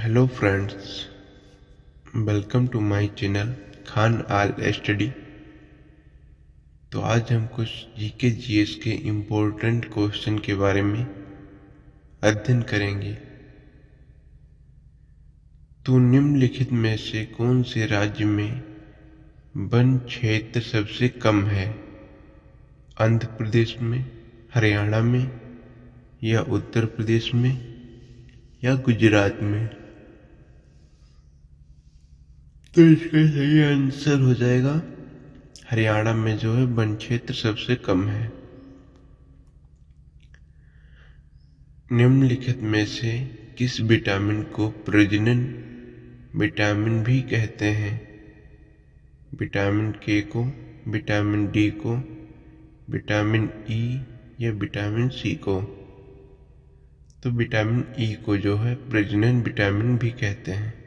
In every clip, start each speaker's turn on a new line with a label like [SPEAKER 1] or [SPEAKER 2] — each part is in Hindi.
[SPEAKER 1] Hello friends, welcome to my channel Khan all study. तो आज हम कुछ जीके जीएस के इम्पोर्टेंट क्वेश्चन के बारे में अध्ययन करेंगे। तो निम्नलिखित में से कौन से राज्य में वन क्षेत्र सबसे कम है? आंध्र प्रदेश में, हरियाणा में, या उत्तर प्रदेश में, या गुजरात में? तो इसका सही आंसर हो जाएगा हरियाणा में जो है वन क्षेत्र सबसे कम है। निम्नलिखित में से किस विटामिन को प्रजनन विटामिन भी कहते हैं? विटामिन के को, विटामिन डी को, विटामिन ई या विटामिन सी को? तो विटामिन ई को जो है प्रजनन विटामिन भी कहते हैं।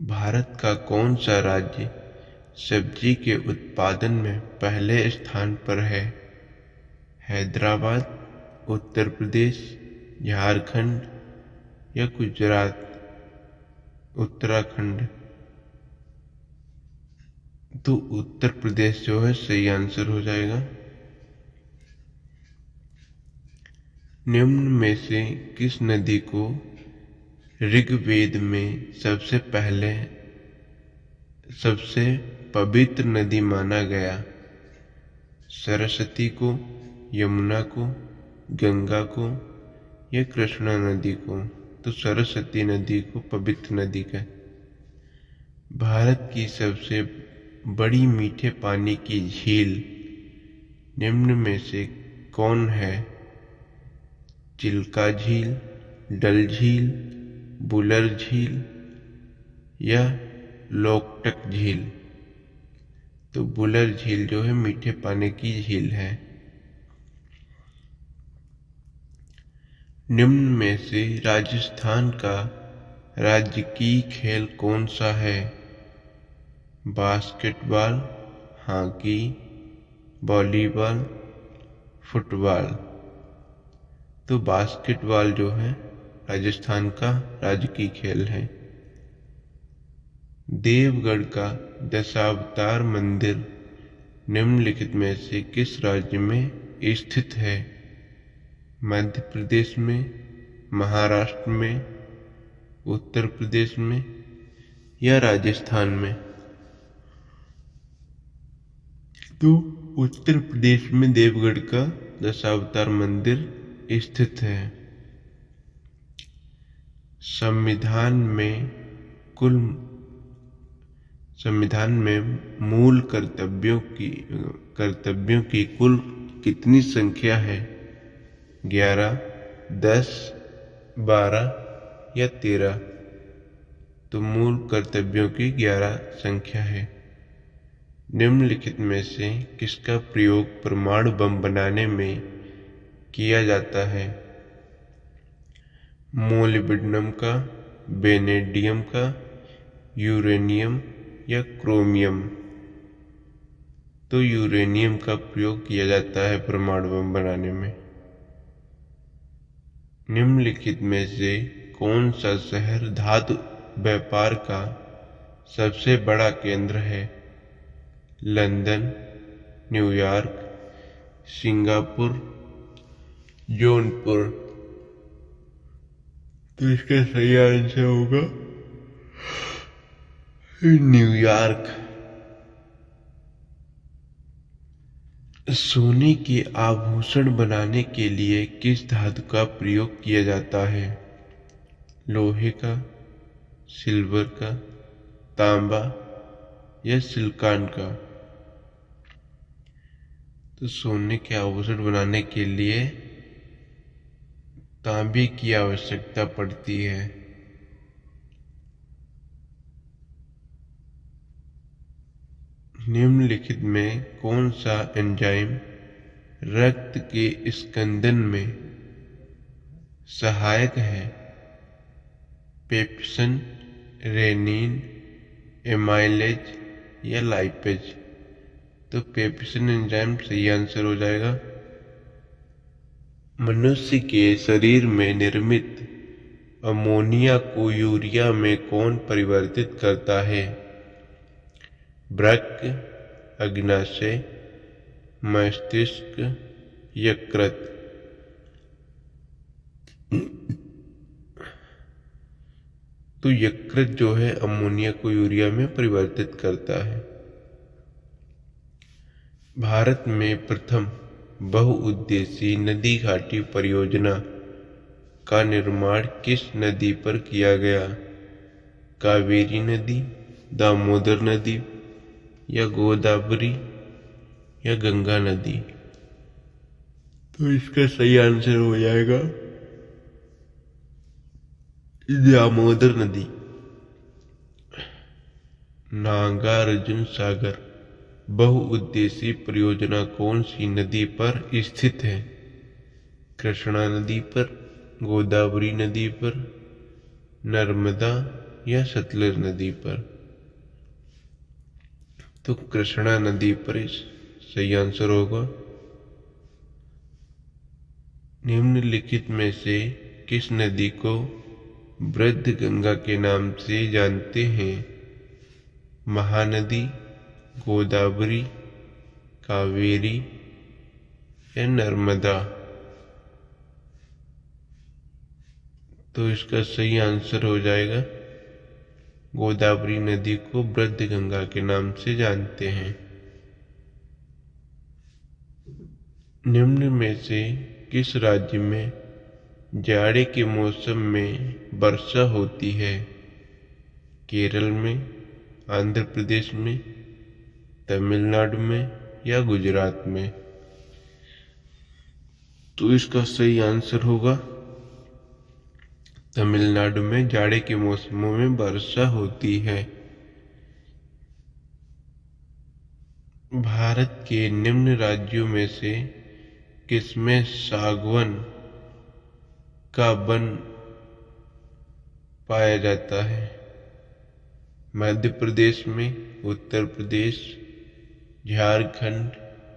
[SPEAKER 1] भारत का कौन सा राज्य सब्जी के उत्पादन में पहले स्थान पर है? हैदराबाद, उत्तर प्रदेश, झारखंड या गुजरात, उत्तराखंड? तो उत्तर प्रदेश जो है सही आंसर हो जाएगा। निम्न में से किस नदी को ऋग्वेद में सबसे पवित्र नदी माना गया? सरस्वती को, यमुना को, गंगा को या कृष्णा नदी को? तो सरस्वती नदी को पवित्र नदी का। भारत की सबसे बड़ी मीठे पानी की झील निम्न में से कौन है? चिल्का झील, डल झील, बुलर झील या लोकटक झील? तो बुलर झील जो है मीठे पानी की झील है। निम्न में से राजस्थान का राजकीय खेल कौन सा है? Basketball, hockey, volleyball, football? तो बास्केटबॉल जो है राजस्थान का राजकीय खेल है। देवगढ़ का दशावतार मंदिर निम्नलिखित में से किस राज्य में स्थित है? मध्य प्रदेश में, महाराष्ट्र में, उत्तर प्रदेश में या राजस्थान में? तो उत्तर प्रदेश में देवगढ़ का दशावतार मंदिर स्थित है। संविधान में मूल कर्तव्यों की कुल कितनी संख्या है? 11, 10, 12 या 13? तो मूल कर्तव्यों की 11 संख्या है। निम्नलिखित में से किसका प्रयोग परमाणु बम बनाने में किया जाता है? मोलिब्डेनम का, वेनेडियम का, यूरेनियम या क्रोमियम? तो यूरेनियम का प्रयोग किया जाता है परमाणु बम बनाने में। निम्नलिखित में से कौन सा शहर धातु व्यापार का सबसे बड़ा केंद्र है? London, New York, Singapore, Jaunpur? तो इसका सही आंसर होगा न्यूयॉर्क। सोने के आभूषण बनाने के लिए किस धातु का प्रयोग किया जाता है? लोहे का, सिल्वर का, तांबा या सिलिकॉन का? तो सोने के आभूषण बनाने के लिए तांबे की आवश्यकता पड़ती है। निम्नलिखित में कौन सा एंजाइम रक्त के स्कंदन में सहायक है? पेप्सिन, रेनिन, एमाइलेज या लाइपेज? तो पेप्सिन एंजाइम सही आंसर हो जाएगा। मनुष्य के शरीर में निर्मित अमोनिया को यूरिया में कौन परिवर्तित करता है? वृक्क, अग्नाशय, मस्तिष्क, यकृत। तो यकृत जो है अमोनिया को यूरिया में परिवर्तित करता है। भारत में प्रथम बहुउद्देशीय नदी घाटी परियोजना का निर्माण किस नदी पर किया गया? कावेरी नदी, दामोदर नदी या गोदावरी या गंगा नदी? तो इसका सही आंसर हो जाएगा दामोदर नदी। नागार्जुन सागर बहुउद्देशीय परियोजना कौन सी नदी पर स्थित है? कृष्णा नदी पर, गोदावरी नदी पर, नर्मदा या सतलुज नदी पर? तो कृष्णा नदी पर सही आंसर होगा। निम्नलिखित में से किस नदी को वृद्ध गंगा के नाम से जानते हैं? महानदी, गोदावरी, कावेरी या नर्मदा? तो इसका सही आंसर हो जाएगा गोदावरी नदी को वृद्ध गंगा के नाम से जानते हैं। निम्न में से किस राज्य में जाड़े के मौसम में वर्षा होती है? केरल में, आंध्र प्रदेश में, तमिलनाडु में या गुजरात में? तो इसका सही आंसर होगा तमिलनाडु में जाड़े के मौसमों में वर्षा होती है। भारत के निम्न राज्यों में से किसमें सागवन का वन पाया जाता है? मध्य प्रदेश में, उत्तर प्रदेश, झारखंड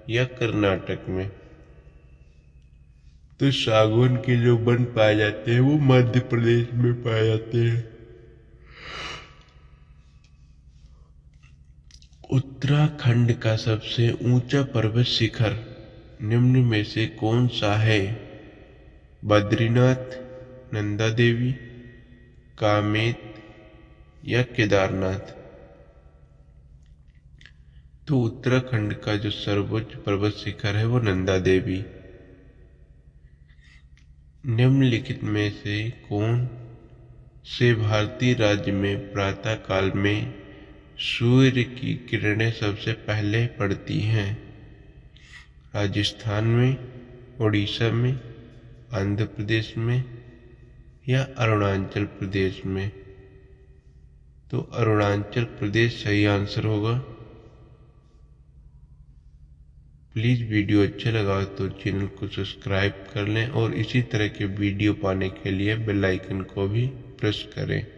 [SPEAKER 1] या कर्नाटक में? तो सागवन के जो वन पाए जाते हैं वो मध्य प्रदेश में पाए जाते हैं। उत्तराखंड का सबसे ऊंचा पर्वत शिखर निम्न में से कौन सा है? बद्रीनाथ, नंदा देवी, कामेत या केदारनाथ? तो उत्तराखंड का जो सर्वोच्च पर्वत शिखर है वो नंदा देवी। निम्नलिखित में से कौन से भारतीय राज्य में प्रातः काल में सूर्य की किरणें सबसे पहले पड़ती हैं? राजस्थान में, उड़ीसा में, आंध्र प्रदेश में या अरुणाचल प्रदेश में? तो अरुणाचल प्रदेश सही आंसर होगा। प्लीज़ वीडियो अच्छा लगा तो चैनल को सब्सक्राइब कर लें और इसी तरह के वीडियो पाने के लिए बेल आइकन को भी प्रेस करें।